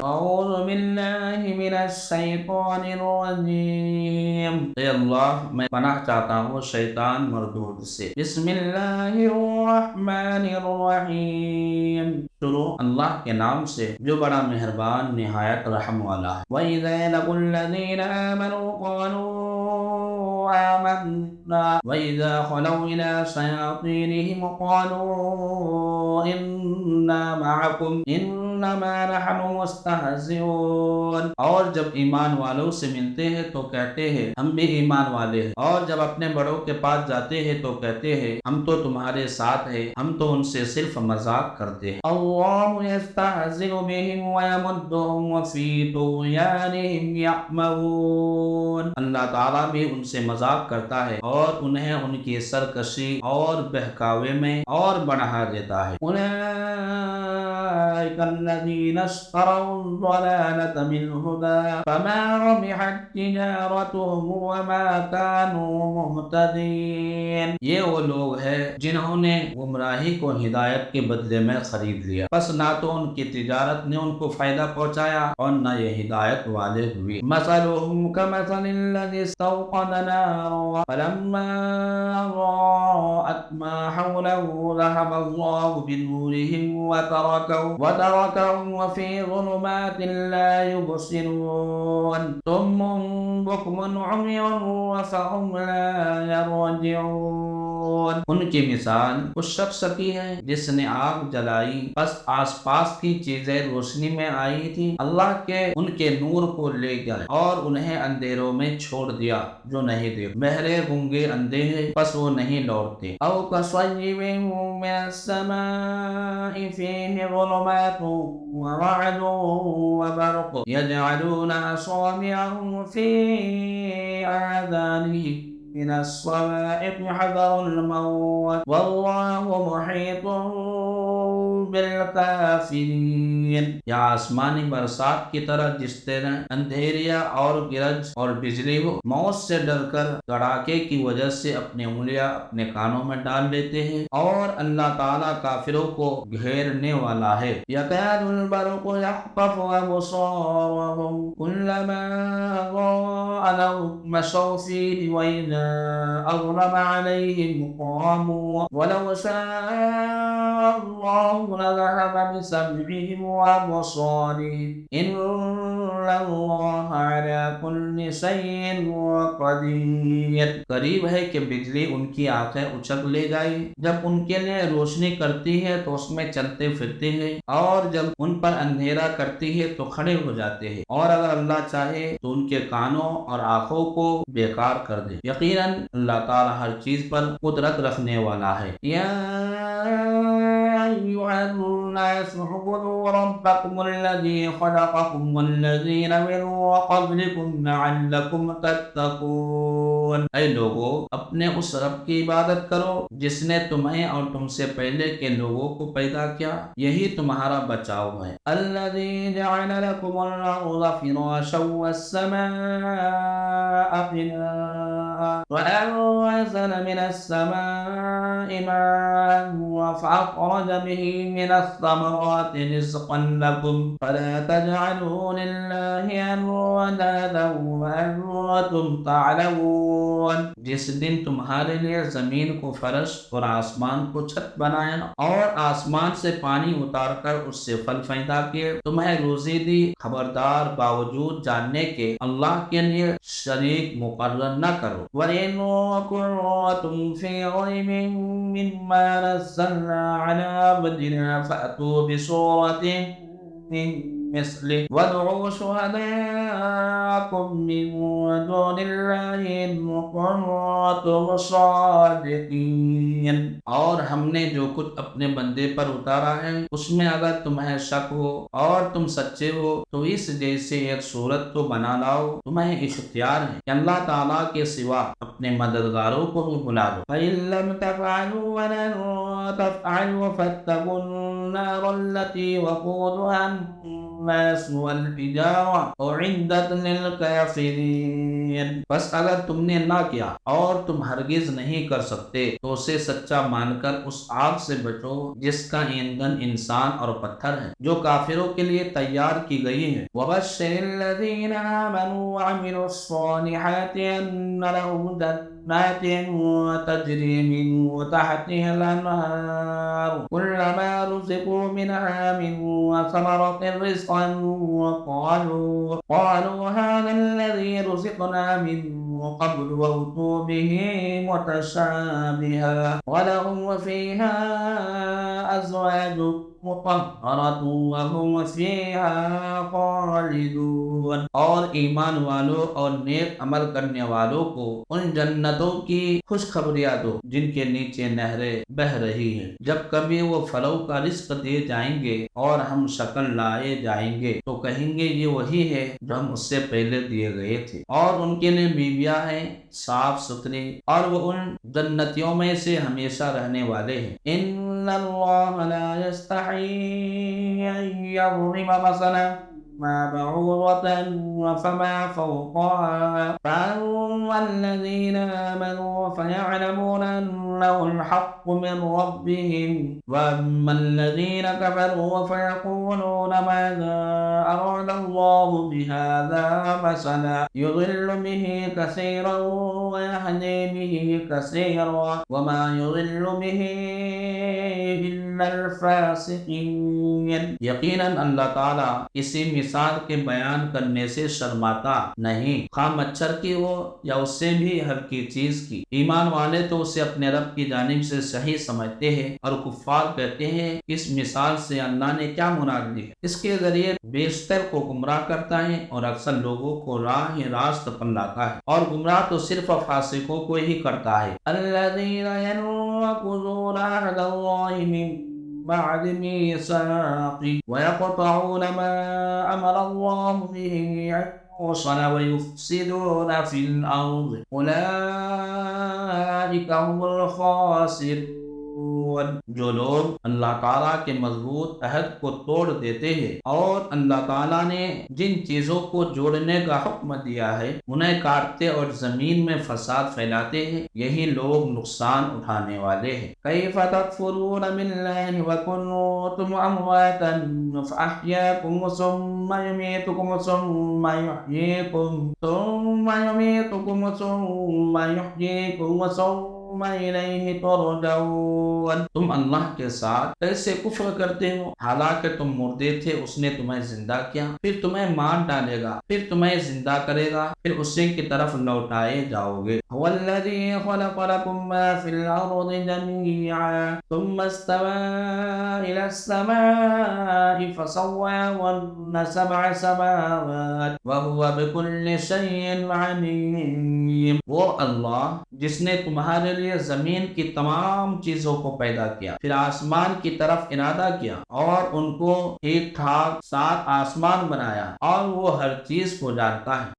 أعوذ بالله من الشیطان الرجیم۔ اے اللہ میں پناہ چاہتا ہوں شیطان مردود سے۔ بسم اللہ الرحمن الرحیم۔ شروع اللہ کے نام سے جو بڑا مہربان نہایت رحم والا ہے۔ وَإِذَا لَقُوا الَّذِينَ آمَنُوا قَالُوا آمنا وإذا خلوا إلى شياطينهم قالوا إنا معكم إنما نحن مستهزئون۔ اور جب ایمان والوں سے ملتے ہیں تو کہتے ہیں ہم بھی ایمان والے ہیں، اور جب اپنے بڑوں کے پاس جاتے ہیں تو کہتے ہیں ہم تو تمہارے ساتھ ہیں، ہم تو ان سے صرف مذاق کرتے ہیں۔ اللہ يستهزئ بهم ويمدهم في طغيانهم يعمهون۔ اللہ تعالیٰ بھی ان سے مذاق کرتا ہے اور انہیں ان کی سرکشی اور بہکاوے میں اور بڑھا دیتا ہے۔ أولئك الذين اشتروا الضلالة بالهدى فما ربحت تجارتهم وما كانوا مهتدين۔ یہ وہ لوگ ہیں جنہوں نے گمراہی کو ہدایت کے بدلے میں خرید لیا، بس نہ تو ان کی تجارت نے ان کو فائدہ پہنچایا اور نہ یہ ہدایت والے ہوئے۔ مثلهم كمثل الذي استوقد نارا فلما أضاءت ما حوله ذهب الله بنورهم وتركهم في ظلمات لا يبصرون صم بكم عمي فهم لا يرجعون۔ ان کی مثال اس شخص کی ہے جس نے آگ جلائی، بس آس پاس کی چیزیں روشنی میں آئی تھی، اللہ کے ان کے نور کو لے گئے اور انہیں اندھیروں میں چھوڑ دیا جو نہیں دیکھ۔ بہرے گونگے اندھے ہیں بس وہ نہیں لوٹتے۔ او كصيب من السماء فيه ظلمات ورعد وبرق يجعلون أصابعهم في آذانهم من الصواعق حذر الموت والله محيط بالکافرین۔ یا آسمانی برسات کی طرح جس طرح اندھیریا اور گرج اور بجلی ہو، موت سے ڈر کر کڑاکے کی وجہ سے اپنی انگلیاں اپنے کانوں میں ڈال لیتے ہیں، اور اللہ تعالیٰ کافروں کو گھیرنے والا ہے۔ یکاد البرق یخطف ابصارهم كلما اضاء لهم مشوا فيه واذا اظلم عليهم قاموا ولو شاء الله لذهب بسمعهم وابصارهم ان اللہ علی کل شیء قدیر۔ قریب ہے کہ بجلی ان کی آنکھیں اچک لے جائے، جب ان کے لیے روشنی کرتی ہے تو اس میں چلتے پھرتے ہیں، اور جب ان پر اندھیرا کرتی ہے تو کھڑے ہو جاتے ہیں، اور اگر اللہ چاہے تو ان کے کانوں اور آنکھوں کو بیکار کر دے۔ یقیناً اللہ تعالیٰ ہر چیز پر قدرت رکھنے والا ہے۔ یا أيها الناس اعبدوا ربكم الذي خلقكم والذين من قبلكم لعلكم تتقون۔ اے لوگو اپنے اس رب کی عبادت کرو جس نے تمہیں اور تم سے پہلے کے لوگوں کو پیدا کیا، یہی تمہارا بچاؤ ہے۔ الذي جعل لكم الأرض فراشا والسماء بناء وأنزل من السماء ماء فأخرج به من الثمرات رزقا لكم فلا تجعلوا لله أندادا وأنتم تعلمون۔ جس دن تمہارے لیے زمین کو فرش اور آسمان کو چھت بنایا اور آسمان سے پانی اتار کر اس سے پھل پیدا کیے، تمہیں روزی دی، خبردار باوجود جاننے کے اللہ کے لیے شریک مقرر نہ کرو۔ وَإِنْ كُنتُمْ فِي رَيْبٍ مِّمَّا نَزَّلْنَا عَلَىٰ عَبْدِنَا فَأْتُوا بِسُورَةٍ مِّن مثله وادعوا شهداءكم من دون الله إن كنتم صادقين۔ اور ہم نے جو کچھ اپنے بندے پر اتارا ہے اس میں اگر تمہیں شک ہو اور تم سچے ہو تو اس جیسے ایک صورت تو بنا لاؤ، تمہیں اختیار ہے کہ اللہ تعالیٰ کے سوا اپنے مددگاروں کو بھی بلا دو۔ فَإِن لَّمْ تَفْعَلُوا وَلَن تَفْعَلُوا فَاتَّقُوا النَّارَ الَّتِي وَقُودُهَا الناس والحجارة أعدت للكافرين. بس اگر تم نے نہ کیا اور تم ہرگز نہیں کر سکتے تو اسے سچا مان کر اس آگ سے بچو جس کا ایندھن انسان اور پتھر ہے جو کافروں کے لیے تیار کی گئی ہے. وَبَشِّرِ الَّذِينَ آمَنُوا وَعَمِلُوا الصَّالِحَاتِ أَنَّ لَهُمْ جَنَّاتٍ تَجْرِي مِن تَحْتِهَا الْأَنْهَارُ كُلَّمَا رُزِقُوا مِنْهَا مِن ثَمَرَةٍ رِزْقًا قالوا هذا الذي رزقنا من قبل وأتوا به متشابها ولهم فيها أزواج مطهرة وهم فيها خالدون. اور ایمان والوں اور نیک عمل کرنے والوں کو ان جنتوں کی خوشخبریاں دو جن کے نیچے نہریں بہ رہی ہیں جب کبھی وہ پھلوں کا رزق دیے جائیں گے اور ہم شکل لائے جائیں گے تو کہیں گے یہ وہی ہے جو ہم اس سے پہلے دیے گئے تھے. اور ان کے لیے بیویاں ہیں صاف ستھری اور وہ ان جنتیوں میں سے ہمیشہ رہنے والے ہیں. ان اللہ لا یستحی ان یضرب مثلا ما بعوضة فما فوقها فأما الذين آمنوا فيعلمون أنه الحق من ربهم وأما الذين كفروا فيقولون ماذا أراد الله بهذا مثلا يضل به كثيرا ويهدي به كثيرا وما يضل به إلا الفاسقين. یقیناً اللہ تعالیٰ اسی مثال کے بیان کرنے سے شرماتا نہیں خواہ مچھر کی ہو یا اس سے بھی ہلکی چیز کی. ایمان والے تو اسے اپنے رب کی جانب سے صحیح سمجھتے ہیں اور کفار کہتے ہیں اس مثال سے اللہ نے کیا مراد لی ہے. اس کے ذریعے بیشتر کو گمراہ کرتا ہے اور اکثر لوگوں کو راہ راست پر لاتا ہے اور گمراہ تو صرف فاسقوں کو ہی کرتا ہے. الذين ينقضون عهد الله من بعد ميثاقه ويقطعون ما أمر الله به أن يوصل ويفسدون في الأرض أولئك هم الخاسرون. جو لوگ اللہ تعالیٰ کے مضبوط عہد کو توڑ دیتے ہیں اور اللہ تعالیٰ نے جن چیزوں کو جوڑنے کا حکم دیا ہے انہیں کاٹتے اور زمین میں فساد پھیلاتے ہیں یہی لوگ نقصان اٹھانے والے ہیں. کیف تکفرون باللہ وکنتم امواتا فاحیاکم ثم یمیتکم ثم یحییکم ثم الیہ ترجعون. تم اللہ کے ساتھ کیسے کفر کرتے ہو حالانکہ تم مردے تھے اس نے تمہیں زندہ کیا پھر تمہیں مار ڈالے گا پھر تمہیں زندہ کرے گا پھر اسی کی طرف لوٹائے جاؤ گے. هو الذی خلق لكم ما في الارض جميعا ثم استوى الى السماء فسواهن 7 سماوات وهو بكل شيء عليم. وہ اللہ جس نے تمہارے لیے زمین کی تمام چیزوں کو پیدا کیا پھر آسمان کی طرف ارادہ کیا اور ان کو ٹھیک ٹھاک 7 آسمان بنایا اور وہ ہر چیز کو جانتا ہے.